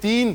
3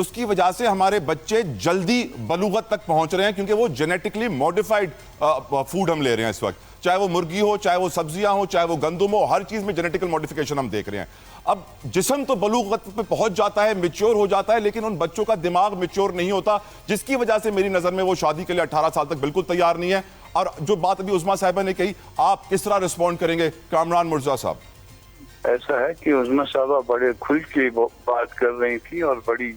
اس کی وجہ سے ہمارے بچے جلدی بلوغت تک پہنچ رہے ہیں کیونکہ وہ جینیٹکلی موڈیفائڈ فوڈ ہم لے رہے ہیں اس وقت، چاہے وہ مرغی ہو، چاہے وہ سبزیاں ہوں، چاہے وہ گندم ہو، ہر چیز میں جینیٹیکل موڈیفیکیشن ہم دیکھ رہے ہیں۔ اب جسم تو بلوغت پہ پہنچ جاتا ہے، میچور ہو جاتا ہے، لیکن ان بچوں کا دماغ میچور نہیں ہوتا، جس کی وجہ سے میری نظر میں وہ شادی کے لیے 18 سال تک بالکل تیار نہیں ہے۔ اور جو بات ابھی عظمیٰ صاحبہ نے کہی، آپ کس طرح رسپونڈ کریں گے کامران مرزا صاحب؟ ایسا ہے کہ عظمیٰ صاحبہ بڑے کھل کے بات کر رہی تھی اور بڑی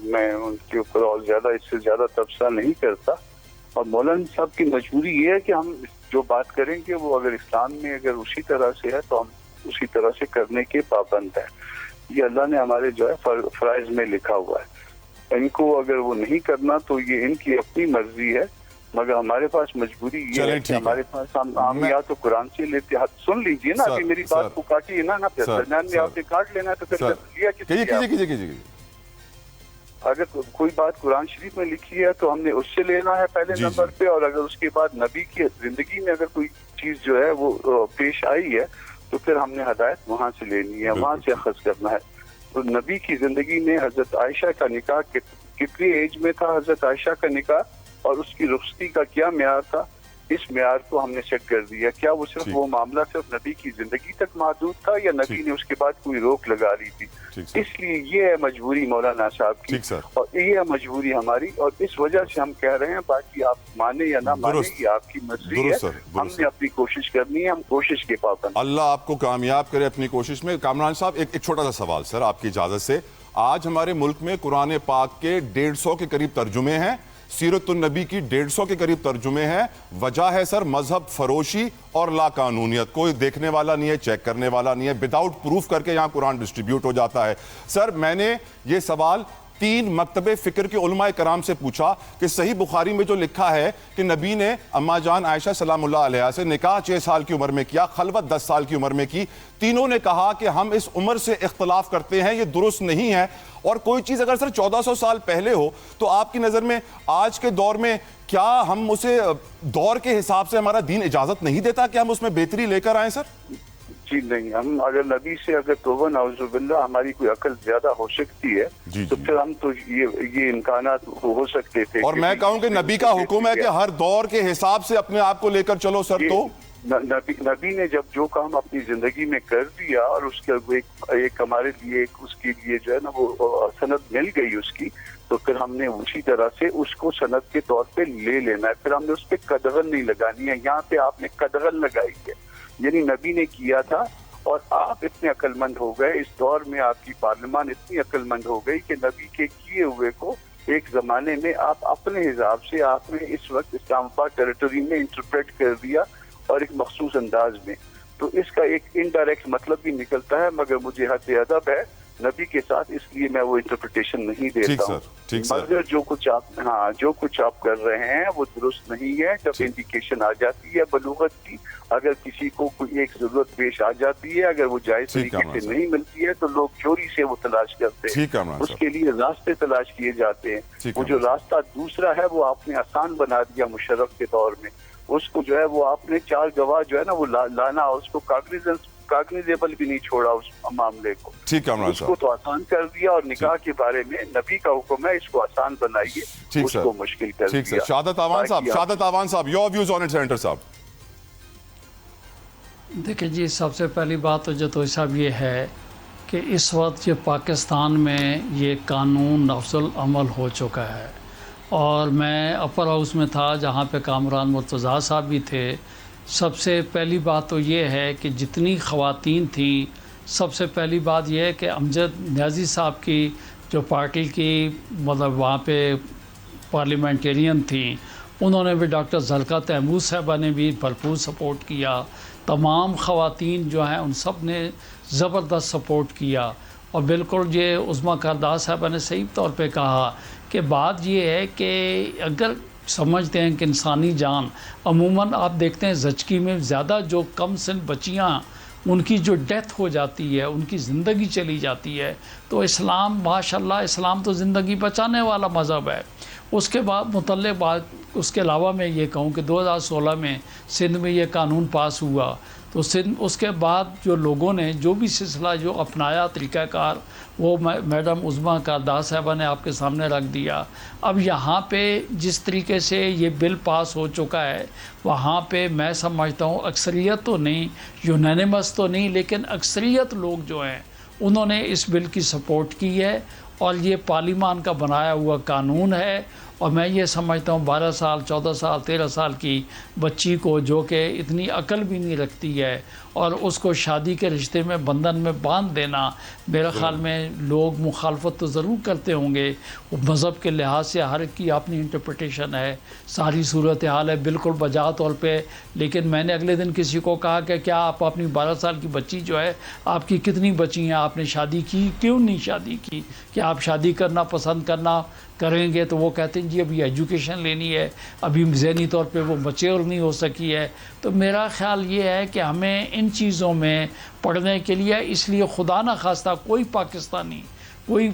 میں ان کے اوپر اور زیادہ اس سے زیادہ تبصرہ نہیں کرتا، اور مولانا صاحب کی مجبوری یہ ہے کہ ہم جو بات کریں گے وہ اگر اسلام میں اگر اسی طرح سے ہے تو ہم اسی طرح سے کرنے کے پابند ہیں۔ یہ اللہ نے ہمارے جو ہے فرائض میں لکھا ہوا ہے، ان کو اگر وہ نہیں کرنا تو یہ ان کی اپنی مرضی ہے، مگر ہمارے پاس مجبوری یہ ہے کہ ہمارے پاس ہم یا تو قرآن سے لیتے ہیں۔ سن لیجئے نا، ابھی میری بات کو کاٹیے نا، درمیان میں آپ نے کاٹ لینا تو پھر لیا کیجیے۔ اگر کوئی بات قرآن شریف میں لکھی ہے تو ہم نے اس سے لینا ہے پہلے نمبر پہ، اور اگر اس کے بعد نبی کی زندگی میں اگر کوئی چیز جو ہے وہ پیش آئی ہے تو پھر ہم نے ہدایت وہاں سے لینی ہے، وہاں سے اخذ کرنا ہے۔ تو نبی کی زندگی میں حضرت عائشہ کا نکاح کتنی ایج میں تھا، حضرت عائشہ کا نکاح، اور اس کی رخصتی کا کیا معیار تھا، اس معیار کو ہم نے چیک کر دیا۔ کیا وہ صرف وہ معاملہ صرف نبی کی زندگی تک محدود تھا یا نبی نے اس کے بعد کوئی روک لگا لی تھی؟ اس لیے یہ ہے مجبوری مولانا صاحب کی، اور یہ ہے مجبوری ہماری، اور اس وجہ سے ہم کہہ رہے ہیں، باقی آپ مانے یا نہ مانے یہ آپ کی مرضی ہے، ہم نے اپنی کوشش کرنی ہے، ہم کوشش کے پابند۔ اللہ آپ کو کامیاب کرے اپنی کوشش میں۔ کامران صاحب ایک چھوٹا سا سوال سر آپ کی اجازت سے، آج ہمارے ملک میں قرآن پاک کے 150 کے قریب ترجمے ہیں، سیرت النبی کی 150 کے قریب ترجمے ہیں، وجہ ہے سر مذہب فروشی اور لا قانونیت، کوئی دیکھنے والا نہیں ہے، چیک کرنے والا نہیں ہے، وداؤٹ پروف کر کے یہاں قرآن ڈسٹریبیوٹ ہو جاتا ہے۔ سر میں نے یہ سوال 3 مکتب فکر کے علماء کرام سے پوچھا کہ صحیح بخاری میں جو لکھا ہے کہ نبی نے اما جان عائشہ سلام اللہ علیہ سے نکاح 6 سال کی عمر میں کیا، خلوت 10 سال کی عمر میں کی، تینوں نے کہا کہ ہم اس عمر سے اختلاف کرتے ہیں، یہ درست نہیں ہے۔ اور کوئی چیز اگر سر 1400 سال پہلے ہو تو آپ کی نظر میں آج کے دور میں کیا ہم اسے دور کے حساب سے ہمارا دین اجازت نہیں دیتا کہ ہم اس میں بہتری لے کر آئیں سر؟ جی نہیں، ہم اگر نبی سے اگر توبہ نعوذ باللہ ہماری کوئی عقل زیادہ ہو سکتی ہے تو پھر ہم تو یہ امکانات ہو سکتے تھے۔ اور میں کہوں کہ نبی کا حکم ہے کہ ہر دور کے حساب سے اپنے آپ کو لے کر چلو سر۔ تو نبی نے جب جو کام اپنی زندگی میں کر دیا اور اس کے ایک ہمارے لیے اس کے لیے جو ہے نا وہ سند مل گئی اس کی، تو پھر ہم نے اسی طرح سے اس کو سند کے طور پہ لے لینا ہے، پھر ہم نے اس پہ قدغن نہیں لگانی ہے۔ یہاں پہ آپ نے قدغن لگائی ہے، یعنی نبی نے کیا تھا اور آپ اتنے عقل مند ہو گئے، اس دور میں آپ کی پارلیمان اتنی عقل مند ہو گئی کہ نبی کے کیے ہوئے کو ایک زمانے میں آپ اپنے حساب سے آپ نے اس وقت اسلام آباد ٹیریٹری میں انٹرپریٹ کر دیا اور ایک مخصوص انداز میں، تو اس کا ایک انڈائریکٹ مطلب بھی نکلتا ہے، مگر مجھے حد ادب ہے نبی کے ساتھ، اس لیے میں وہ انٹرپریٹیشن نہیں دیتا ہوں۔ مگر جو کچھ آپ کر رہے ہیں وہ درست نہیں ہے۔ جب انڈیکیشن آ جاتی ہے بلوغت کی، اگر کسی کو کوئی ایک ضرورت پیش آ جاتی ہے، اگر وہ جائز طریقے سے نہیں ملتی ہے تو لوگ چوری سے وہ تلاش کرتے ہیں، اس کے لیے راستے تلاش کیے جاتے ہیں۔ وہ جو راستہ دوسرا ہے وہ آپ نے آسان بنا دیا مشرف کے دور میں، اس کو جو ہے وہ آپ نے 4 گواہ جو ہے نا وہ لانا، اس کو کاگنیزیبل بھی نہیں چھوڑا اس معاملے کو، اس کو تو آسان کر دیا، اور نکاح کے بارے میں نبی کا حکم ہے اس کو آسان بنائیے، اس کو مشکل کر دیا۔ شہادت آوان صاحب your views on it senator صاحب۔ دیکھیں جی، سب سے پہلی بات تو جتوئی صاحب یہ ہے کہ اس وقت یہ پاکستان میں یہ قانون نافذ العمل ہو چکا ہے، اور میں اپر ہاؤس میں تھا جہاں پہ کامران مرتضیٰ صاحب بھی تھے۔ سب سے پہلی بات تو یہ ہے کہ جتنی خواتین تھیں، سب سے پہلی بات یہ ہے کہ امجد نیازی صاحب کی جو پارٹی کی مطلب وہاں پہ پارلیمنٹیرین تھیں، انہوں نے بھی ڈاکٹر زلکہ تیمور صاحبہ نے بھی بھرپور سپورٹ کیا، تمام خواتین جو ہیں ان سب نے زبردست سپورٹ کیا، اور بالکل یہ عظمیٰ کردار صاحبہ نے صحیح طور پہ کہا کہ بات یہ ہے کہ اگر سمجھتے ہیں کہ انسانی جان عموماً آپ دیکھتے ہیں زچگی میں زیادہ جو کم سن بچیاں ان کی جو ڈیتھ ہو جاتی ہے، ان کی زندگی چلی جاتی ہے، تو اسلام ماشاءاللہ اسلام تو زندگی بچانے والا مذہب ہے۔ اس کے بعد متعلق بات اس کے علاوہ میں یہ کہوں کہ 2016 میں سندھ میں یہ قانون پاس ہوا تو اس کے بعد جو لوگوں نے جو بھی سلسلہ جو اپنایا طریقہ کار وہ میڈم عظمیٰ کاردار صاحبہ نے آپ کے سامنے رکھ دیا. اب یہاں پہ جس طریقے سے یہ بل پاس ہو چکا ہے وہاں پہ میں سمجھتا ہوں اکثریت تو نہیں، یونینیمس تو نہیں، لیکن اکثریت لوگ جو ہیں انہوں نے اس بل کی سپورٹ کی ہے اور یہ پارلیمان کا بنایا ہوا قانون ہے. اور میں یہ سمجھتا ہوں 12 سال 14 سال 13 سال کی بچی کو جو کہ اتنی عقل بھی نہیں رکھتی ہے اور اس کو شادی کے رشتے میں بندھن میں باندھ دینا، میرے خیال میں لوگ مخالفت تو ضرور کرتے ہوں گے. وہ مذہب کے لحاظ سے ہر ایک کی اپنی انٹرپریٹیشن ہے، ساری صورتحال ہے بالکل بجا طور پہ. لیکن میں نے اگلے دن کسی کو کہا کہ کیا آپ اپنی 12 سال کی بچی جو ہے آپ کی کتنی بچی ہیں، آپ نے شادی کی کیوں نہیں شادی کی، کیا آپ شادی کرنا پسند کریں گے؟ تو وہ کہتے ہیں جی ابھی ایجوکیشن لینی ہے، ابھی ذہنی طور پہ وہ میچور نہیں ہو سکی ہے. تو میرا خیال یہ ہے کہ ہمیں ان چیزوں میں پڑھنے کے لیے، اس لیے خدا نہ خواستہ کوئی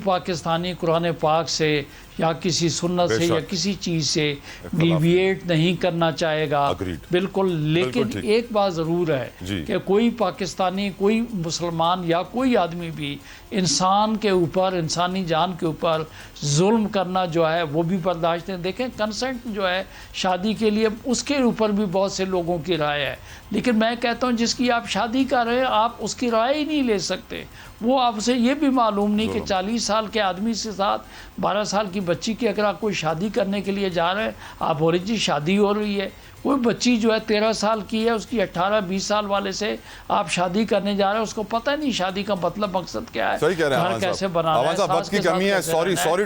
پاکستانی قرآن پاک سے یا کسی سنت سے یا کسی چیز سے ڈیویٹ نہیں کرنا چاہے گا بالکل. لیکن ایک بات ضرور ہے کہ کوئی پاکستانی، کوئی مسلمان یا کوئی آدمی بھی انسان کے اوپر، انسانی جان کے اوپر ظلم کرنا جو ہے وہ بھی برداشت نہیں. دیکھیں کنسنٹ جو ہے شادی کے لیے اس کے اوپر بھی بہت سے لوگوں کی رائے ہے، لیکن میں کہتا ہوں جس کی آپ شادی کر رہے ہیں آپ اس کی رائے ہی نہیں لے سکتے. وہ آپ سے یہ بھی معلوم نہیں کہ 40 سال کے آدمی کے ساتھ 12 سال کی بچی کی اگر آپ کوئی شادی کرنے کے لیے جا رہے ہیں، آپ بولے جی شادی ہو رہی ہے. کوئی بچی جو ہے 13 سال کی ہے، اس کی 18-20 سال والے سے آپ شادی کرنے جا رہے ہیں، اس کو پتہ نہیں شادی کا مطلب مقصد کیا ہے، صحیح کہہ رہے ہیں گھر کیسے بنانا ہے، آوان صاحب وقت کی کمی ہے. سوری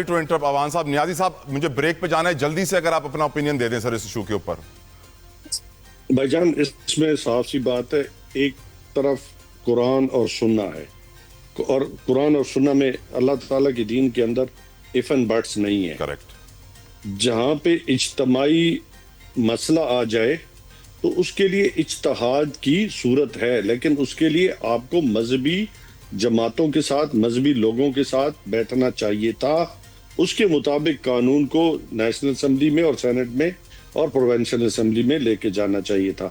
ٹو انٹرپٹ آوان صاحب. نیازی صاحب مجھے بریک پہ جانا ہے، جلدی سے اگر آپ اپنا اوپینین دے دیں سر اس ایشو کے اوپر. بھائی جان اس میں صاف سی بات ہے، ایک طرف قرآن اور سنہ ہے، اور قرآن اور سنہ میں اللہ تعالیٰ کے دین کے اندر if and buts نہیں ہے. کریکٹ. جہاں پہ اجتماعی مسئلہ آ جائے تو اس کے لیے اجتہاد کی صورت ہے، لیکن اس کے لیے آپ کو مذہبی جماعتوں کے ساتھ، مذہبی لوگوں کے ساتھ بیٹھنا چاہیے تھا. اس کے مطابق قانون کو نیشنل اسمبلی میں اور سینٹ میں اور پروونشل اسمبلی میں لے کے جانا چاہیے تھا.